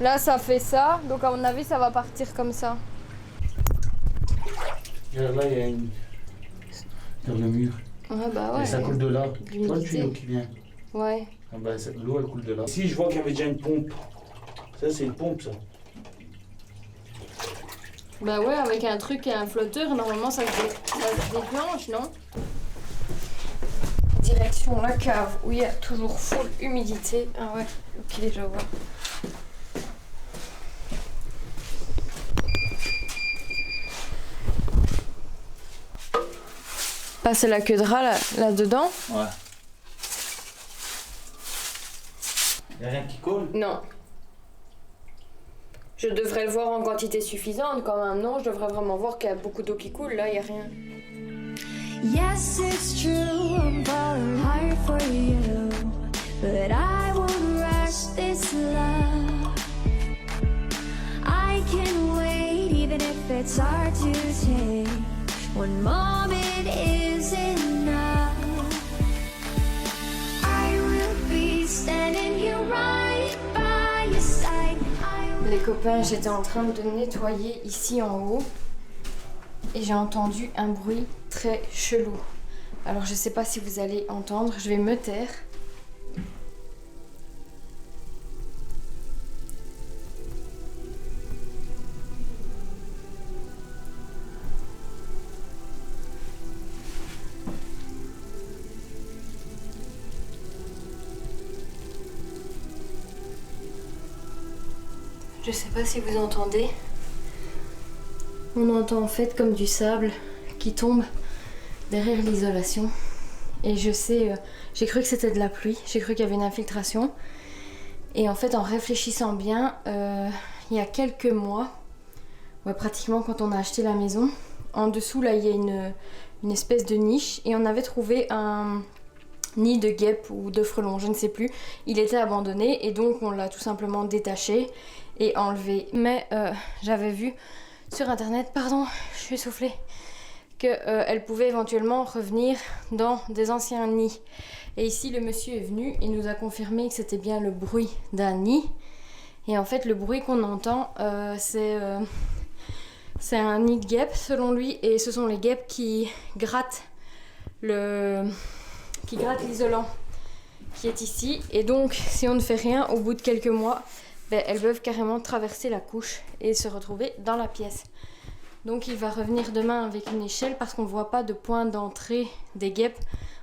Là, ça fait ça. Donc, à mon avis, ça va partir comme ça. Et là, il y a une... Sur le mur. Ouais, bah ouais. Et ça coule de là. Tu vois le L'humidité. tuyau qui vient. Ouais. Ah bah, l'eau, elle coule de là. Ici, je vois qu'il y avait déjà une pompe. Ça, c'est une pompe, ça. Bah ouais, avec un truc et un flotteur, normalement, ça se déclenche, non? Direction la cave, où il y a toujours full humidité. Ah ouais, ok, je vois. Passer la queue de rat là-dedans? Ouais. Il n'y a rien qui colle? Non. Je devrais le voir en quantité suffisante quand même, non? Je devrais vraiment voir qu'il y a beaucoup d'eau qui coule, là, il n'y a rien. Yes, it's true, I'm falling hard for you, but I won't rush this love. I can wait even if it's hard to take. One moment is enough. I will be standing here right by your side. Les copains, j'étais en train de nettoyer ici en haut et j'ai entendu un bruit très chelou. Alors je sais pas si vous allez entendre, je vais me taire. Je sais pas si vous entendez. On entend en fait comme du sable qui tombe derrière l'isolation. Et je sais, j'ai cru que c'était de la pluie, j'ai cru qu'il y avait une infiltration. Et en fait, en réfléchissant bien, il y a quelques mois, ouais, pratiquement quand on a acheté la maison, en dessous là il y a une espèce de niche et on avait trouvé un nid de guêpes ou de frelons, je ne sais plus. Il était abandonné et donc on l'a tout simplement détaché et enlevé. Mais j'avais vu sur internet, pardon, je suis essoufflée, qu'elle pouvait éventuellement revenir dans des anciens nids. Et ici le monsieur est venu et nous a confirmé que c'était bien le bruit d'un nid. Et en fait le bruit qu'on entend c'est un nid de guêpes selon lui et ce sont les guêpes qui grattent l'isolant qui est ici. Et donc si on ne fait rien, au bout de quelques mois, elles peuvent carrément traverser la couche et se retrouver dans la pièce. Donc il va revenir demain avec une échelle parce qu'on ne voit pas de point d'entrée des guêpes.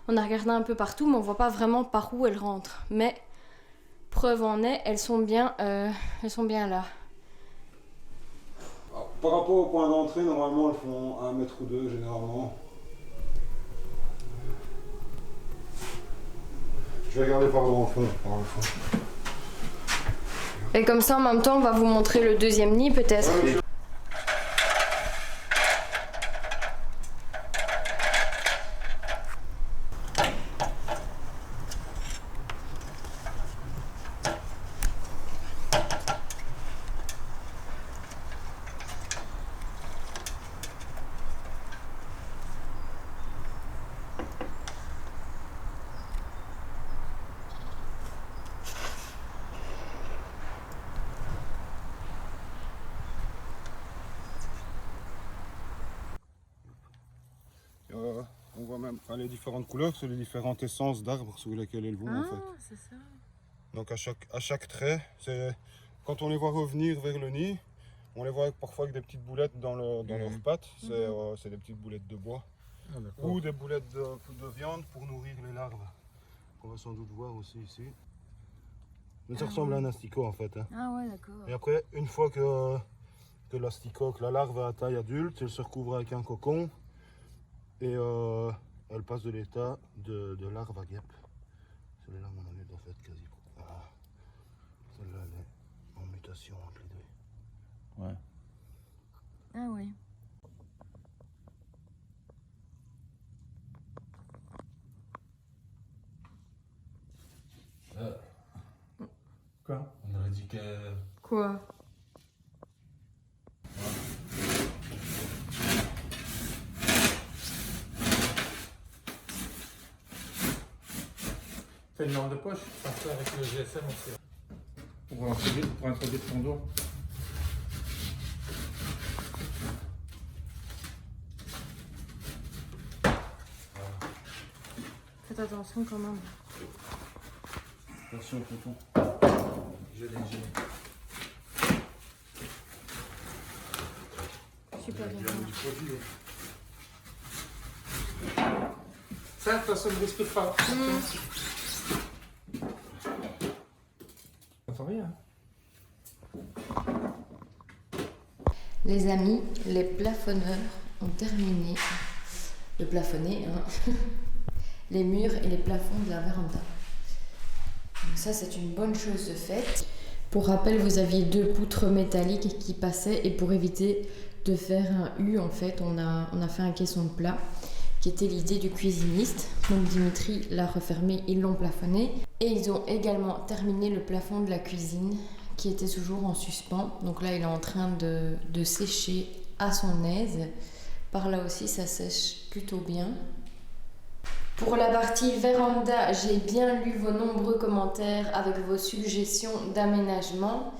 On a regardé un peu partout mais on ne voit pas vraiment par où elles rentrent. Mais preuve en est, elles sont bien là. Par rapport au point d'entrée, normalement elles font 1 mètre ou 2 généralement. Je vais regarder par le fond. Et comme ça en même temps on va vous montrer le deuxième nid peut-être. Ouais, on voit même les différentes couleurs, c'est les différentes essences d'arbres sous lesquelles elles vont en fait. C'est ça. Donc à chaque trait, quand on les voit revenir vers le nid, on les voit parfois avec des petites boulettes dans leurs pattes, c'est des petites boulettes de bois. Ou des boulettes de viande pour nourrir les larves, qu'on va sans doute voir aussi ici. Mais ça ressemble à un asticot en fait. Hein. Ah ouais, d'accord. Et après, une fois que l'asticot, que la larve est à taille adulte, elle se recouvre avec un cocon et elle passe de l'état de larve à guêpe. Celle-là, à mon avis, doit faire quasi. Celle-là, elle est en mutation entre les deux. Ouais. Ah ouais. Quoi? On aurait dit que... Quoi? Fais une lampe de poche, je pense avec le GSM aussi. pour introduire ton doigt. Faites attention quand même. Attention, tonton. Je l'ai. Super bien. Ça, ça ne risque pas. Attends rien. Les amis, les plafonneurs ont terminé de plafonner les murs et les plafonds de la véranda. Donc ça, c'est une bonne chose de faite. Pour rappel, vous aviez 2 poutres métalliques qui passaient et pour éviter de faire un U, en fait, on a fait un caisson plat qui était l'idée du cuisiniste. Donc Dimitri l'a refermé, ils l'ont plafonné. Et ils ont également terminé le plafond de la cuisine qui était toujours en suspens. Donc là, il est en train de sécher à son aise. Par là aussi, ça sèche plutôt bien. Pour la partie véranda, j'ai bien lu vos nombreux commentaires avec vos suggestions d'aménagement.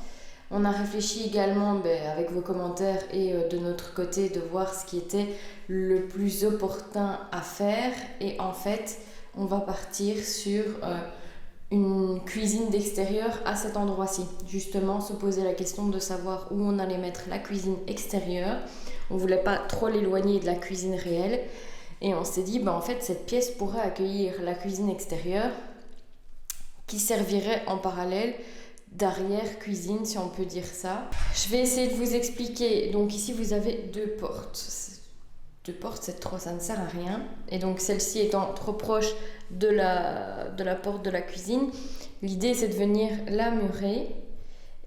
On a réfléchi également avec vos commentaires et de notre côté de voir ce qui était le plus opportun à faire. Et en fait, on va partir sur une cuisine d'extérieur à cet endroit-ci. Justement, se poser la question de savoir où on allait mettre la cuisine extérieure. On ne voulait pas trop l'éloigner de la cuisine réelle. Et on s'est dit, en fait, cette pièce pourrait accueillir la cuisine extérieure qui servirait en parallèle d'arrière-cuisine, si on peut dire ça. Je vais essayer de vous expliquer. Donc ici, vous avez 2 portes. 2 portes, c'est trop, ça ne sert à rien. Et donc celle-ci étant trop proche de la porte de la cuisine, l'idée c'est de venir la murer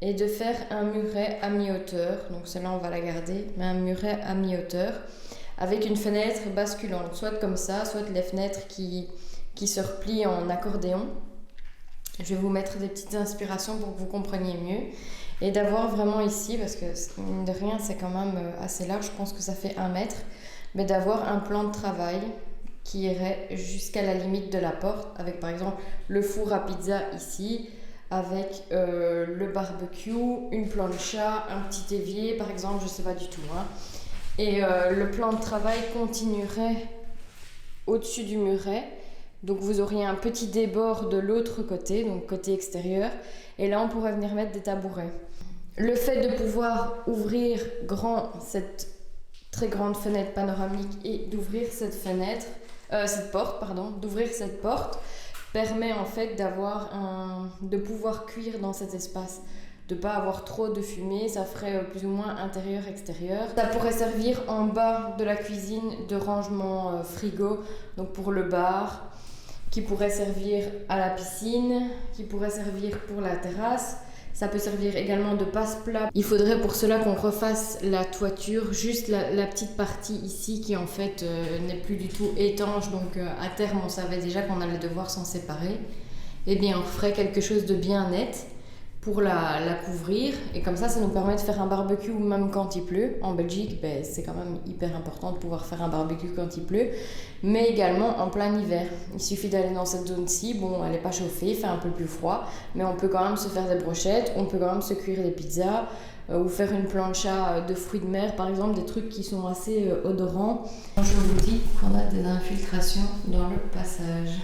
et de faire un muret à mi-hauteur. Donc celle-là, on va la garder, mais un muret à mi-hauteur avec une fenêtre basculante, soit comme ça, soit les fenêtres qui se replient en accordéon. Je vais vous mettre des petites inspirations pour que vous compreniez mieux. Et d'avoir vraiment ici, parce que mine de rien c'est quand même assez large, je pense que ça fait 1 mètre, mais d'avoir un plan de travail qui irait jusqu'à la limite de la porte, avec par exemple le four à pizza ici, avec le barbecue, une plancha, un petit évier par exemple, je sais pas du tout. Et le plan de travail continuerait au-dessus du muret. Donc vous auriez un petit débord de l'autre côté, donc côté extérieur. Et là, on pourrait venir mettre des tabourets. Le fait de pouvoir ouvrir cette très grande fenêtre panoramique et d'ouvrir cette porte, permet en fait de pouvoir cuire dans cet espace. De ne pas avoir trop de fumée, ça ferait plus ou moins intérieur-extérieur. Ça pourrait servir en bas de la cuisine de rangement frigo, donc pour le bar, qui pourrait servir à la piscine, qui pourrait servir pour la terrasse. Ça peut servir également de passe-plat. Il faudrait pour cela qu'on refasse la toiture, juste la petite partie ici qui en fait n'est plus du tout étanche. Donc à terme, on savait déjà qu'on allait devoir s'en séparer. Eh bien, on ferait quelque chose de bien net pour la couvrir, et comme ça nous permet de faire un barbecue même quand il pleut. En Belgique, c'est quand même hyper important de pouvoir faire un barbecue quand il pleut, mais également en plein hiver. Il suffit d'aller dans cette zone-ci, elle n'est pas chauffée, il fait un peu plus froid, mais on peut quand même se faire des brochettes, on peut quand même se cuire des pizzas, ou faire une plancha de fruits de mer par exemple, des trucs qui sont assez odorants. Je vous dis qu'on a des infiltrations dans le passage.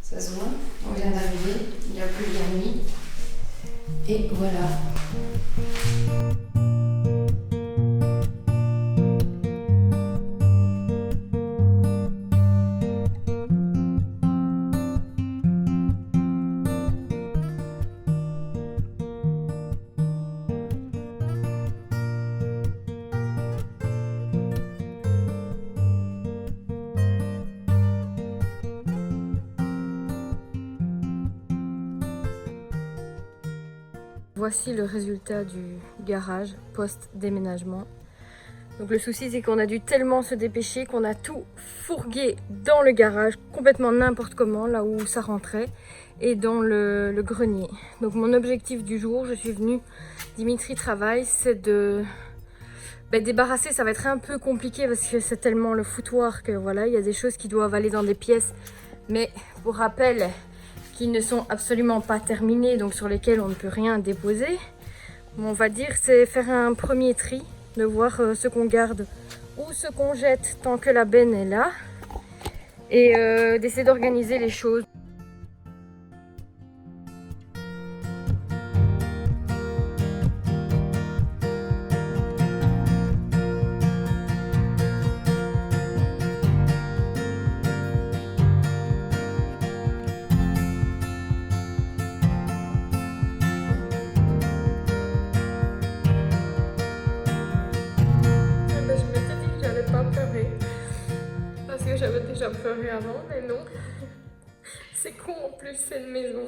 Ça se voit, on vient d'arriver, il n'y a plus de la nuit. Et voilà. Voici le résultat du garage post-déménagement. Donc le souci c'est qu'on a dû tellement se dépêcher qu'on a tout fourgué dans le garage, complètement n'importe comment, là où ça rentrait, et dans le grenier. Donc mon objectif du jour, je suis venue, Dimitri travaille, c'est de débarrasser. Ça va être un peu compliqué parce que c'est tellement le foutoir que voilà, il y a des choses qui doivent aller dans des pièces. Mais pour rappel, qui ne sont absolument pas terminés, donc sur lesquels on ne peut rien déposer. On va dire c'est faire un premier tri, de voir ce qu'on garde ou ce qu'on jette tant que la benne est là, et d'essayer d'organiser les choses. J'avais déjà pleuré avant, mais non. C'est con en plus, c'est une maison.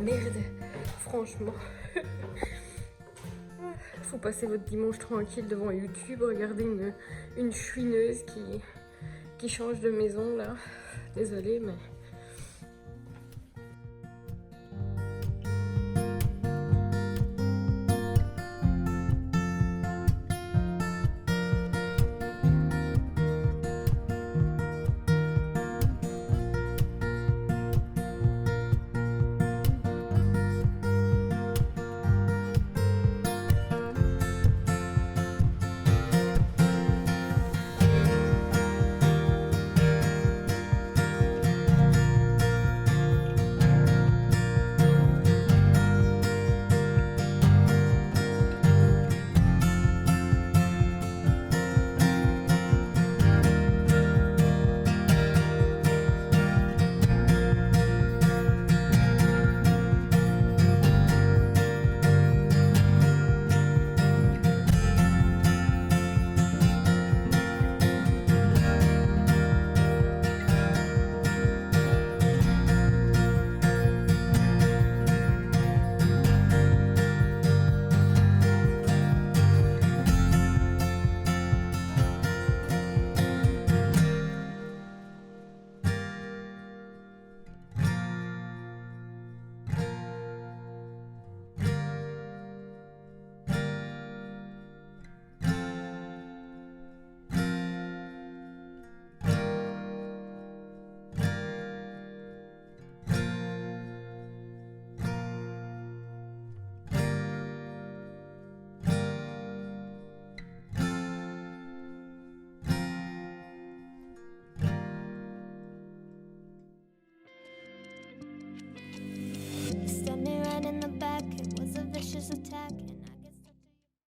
Merde, franchement. Faut passer votre dimanche tranquille devant YouTube, regarder une chouineuse qui change de maison là. Désolée, mais